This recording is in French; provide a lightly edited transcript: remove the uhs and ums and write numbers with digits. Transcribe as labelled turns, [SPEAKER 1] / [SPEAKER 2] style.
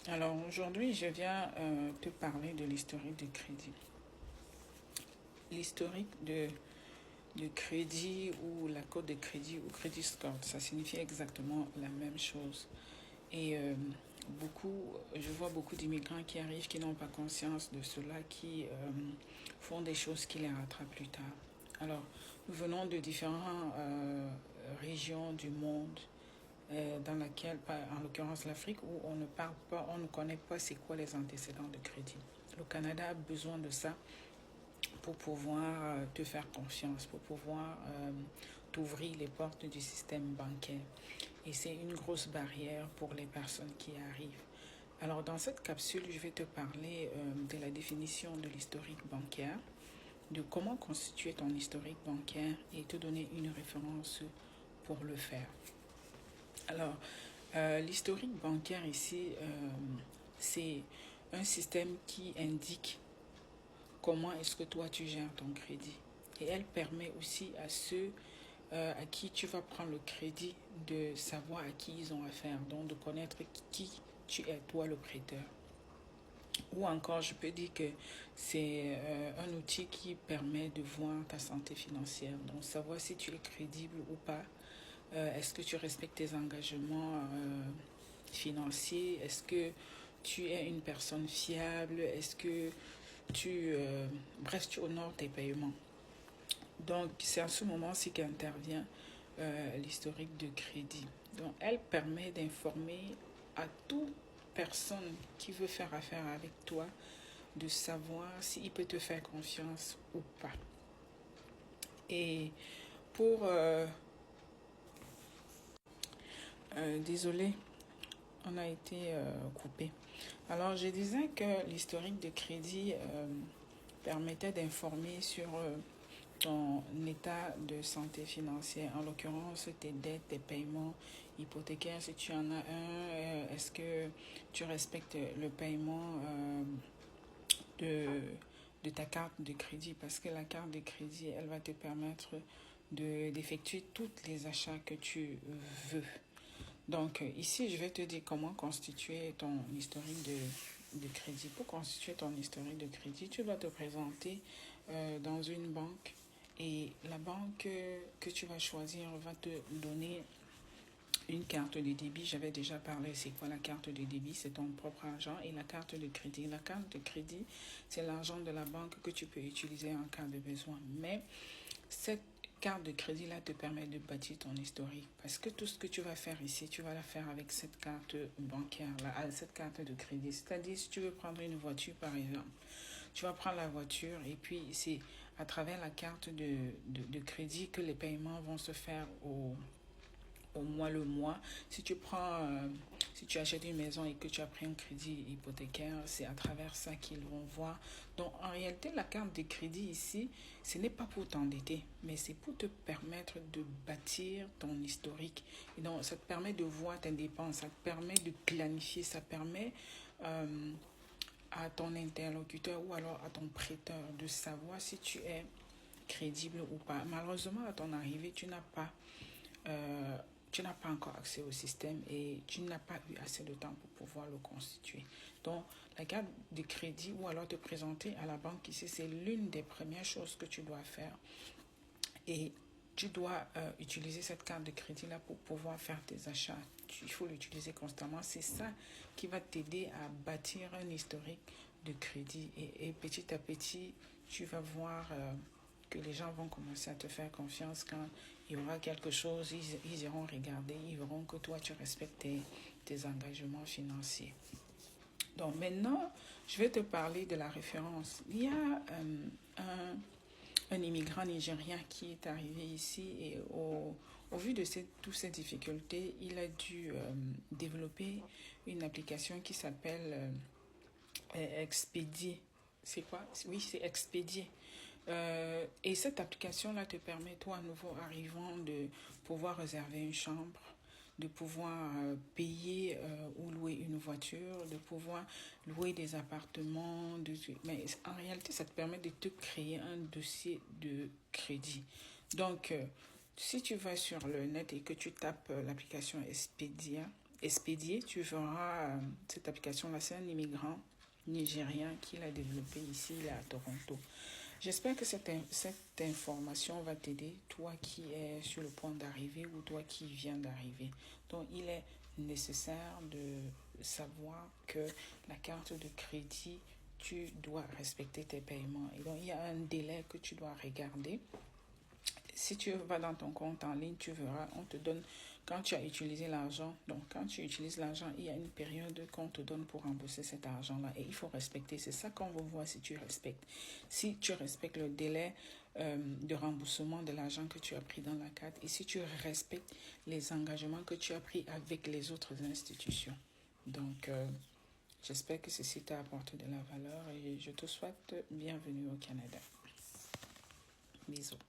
[SPEAKER 1] Alors aujourd'hui, je viens te parler de l'historique de crédit. L'historique de crédit ou la cote de crédit ou crédit score, ça signifie exactement la même chose. Et je vois beaucoup d'immigrants qui arrivent, qui n'ont pas conscience de cela, qui font des choses qui les rattrapent plus tard. Alors, nous venons de différentes régions du monde dans laquelle, en l'occurrence l'Afrique, où on ne parle pas, on ne connaît pas c'est quoi les antécédents de crédit. Le Canada a besoin de ça pour pouvoir te faire confiance, pour pouvoir t'ouvrir les portes du système bancaire. Et c'est une grosse barrière pour les personnes qui arrivent. Alors dans cette capsule, je vais te parler de la définition de l'historique bancaire, de comment constituer ton historique bancaire et te donner une référence pour le faire. Alors, l'historique bancaire ici, c'est un système qui indique comment est-ce que toi tu gères ton crédit. Et elle permet aussi à ceux à qui tu vas prendre le crédit de savoir à qui ils ont affaire, donc de connaître qui tu es, toi le prêteur. Ou encore, je peux dire que c'est un outil qui permet de voir ta santé financière, donc savoir si tu es crédible ou pas. Est-ce que tu respectes tes engagements financiers? Est-ce que tu es une personne fiable? Est-ce que bref, tu honores tes paiements? Donc, c'est à ce moment-ci qu'intervient l'historique de crédit. Donc, elle permet d'informer à toute personne qui veut faire affaire avec toi de savoir s'il peut te faire confiance ou pas. Et pour... désolé, on a été coupé. Alors, je disais que l'historique de crédit permettait d'informer sur ton état de santé financière, en l'occurrence tes dettes, tes paiements hypothécaires, si tu en as un, est-ce que tu respectes le paiement de, de ta carte de crédit, parce que la carte de crédit, elle va te permettre d'effectuer tous les achats que tu veux. Donc ici, je vais te dire comment constituer ton historique de crédit. Pour constituer ton historique de crédit, tu dois te présenter dans une banque et la banque que tu vas choisir va te donner une carte de débit. J'avais déjà parlé, c'est quoi la carte de débit? C'est ton propre argent. Et la carte de crédit. La carte de crédit, c'est l'argent de la banque que tu peux utiliser en cas de besoin. Mais cette carte de crédit là te permet de bâtir ton historique, parce que tout ce que tu vas faire ici, tu vas la faire avec cette carte bancaire là, cette carte de crédit. C'est-à-dire, si tu veux prendre une voiture par exemple, tu vas prendre la voiture et puis c'est à travers la carte de crédit que les paiements vont se faire au mois le mois. Si tu achètes une maison et que tu as pris un crédit hypothécaire, c'est à travers ça qu'ils vont voir. Donc en réalité, la carte de crédit ici, ce n'est pas pour t'endetter, mais c'est pour te permettre de bâtir ton historique. Et donc ça te permet de voir tes dépenses, ça te permet de planifier, ça permet à ton interlocuteur ou alors à ton prêteur de savoir si tu es crédible ou pas. Malheureusement, à ton arrivée, euh, tu n'as pas encore accès au système et tu n'as pas eu assez de temps pour pouvoir le constituer. Donc, la carte de crédit ou alors te présenter à la banque ici, c'est l'une des premières choses que tu dois faire. Et tu dois utiliser cette carte de crédit-là pour pouvoir faire tes achats. Il faut l'utiliser constamment. C'est ça qui va t'aider à bâtir un historique de crédit. Et petit à petit, tu vas voir que les gens vont commencer à te faire confiance quand il y aura quelque chose. Ils iront regarder, ils verront que toi, tu respectes tes engagements financiers. Donc maintenant, je vais te parler de la référence. Il y a un immigrant nigérien qui est arrivé ici et au vu de toutes ces difficultés, il a dû développer une application qui s'appelle Expédier. C'est quoi? Oui, c'est Expédier. Et cette application-là te permet, toi, à nouveau arrivant, de pouvoir réserver une chambre, de pouvoir payer ou louer une voiture, de pouvoir louer des appartements. Mais en réalité, ça te permet de te créer un dossier de crédit. Donc, si tu vas sur le net et que tu tapes l'application Expedia, expédié. Tu verras cette application-là, c'est un immigrant nigérien qui l'a développé ici, il est à Toronto. J'espère que cette information va t'aider, toi qui es sur le point d'arriver ou toi qui viens d'arriver. Donc, il est nécessaire de savoir que la carte de crédit, tu dois respecter tes paiements. Et donc, il y a un délai que tu dois regarder. Si tu vas dans ton compte en ligne, tu verras, on te donne, quand tu as utilisé l'argent, donc quand tu utilises l'argent, il y a une période qu'on te donne pour rembourser cet argent-là. Et il faut respecter, c'est ça qu'on va voir si tu respectes. Si tu respectes le délai de remboursement de l'argent que tu as pris dans la carte et si tu respectes les engagements que tu as pris avec les autres institutions. Donc, j'espère que ceci t'a apporté de la valeur et je te souhaite bienvenue au Canada. Bisous.